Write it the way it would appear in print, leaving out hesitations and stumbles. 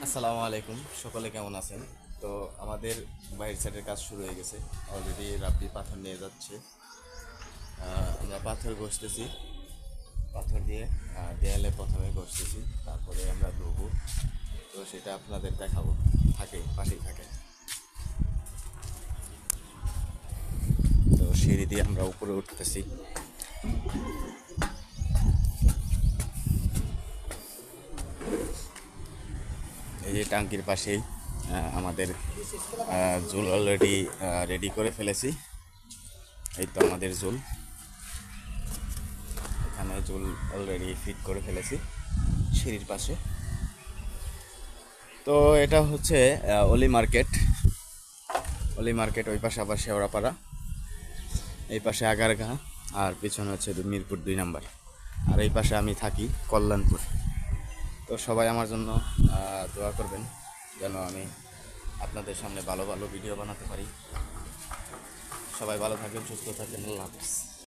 আসসালামু আলাইকুম, সকলে কেমন আছেন? তো আমাদের বাইরের সাইডের কাজ শুরু হয়ে গেছে। অলরেডি রাব্বি পাথর নিয়ে যাচ্ছে। আমরা পাথর ঘষতেছি। পাথর দিয়ে দেয়ালে প্রথমে ঘষতেছি, তারপরে আমরা ধোবো। তো সেটা আপনাদের দেখাবো। পাশেই থাকে। তো সিঁড়ি দিয়ে আমরা উপরে উঠতেছি। এই যে টাঙ্কির পাশেই আমাদের জুল অলরেডি রেডি করে ফেলেছি। এই তো আমাদের জুল, এখানে জুল অলরেডি ফিট করে ফেলেছি সিঁড়ির পাশে। তো এটা হচ্ছে অলি মার্কেট। অলি মার্কেট ওই পাশে আবার শেওড়াপাড়া, এই পাশে আগারগাঁ, আর পিছনে হচ্ছে মিরপুর 2 নম্বর। আর এই পাশে আমি থাকি কল্যাণপুর। তো সবাই আমার জন্য দোয়া করবেন যেন আমি আপনাদের সামনে ভালো ভালো ভিডিও বানাতে পারি। সবাই ভালো থাকেন, সুস্থ থাকেন, আল্লাহ হাফেজ।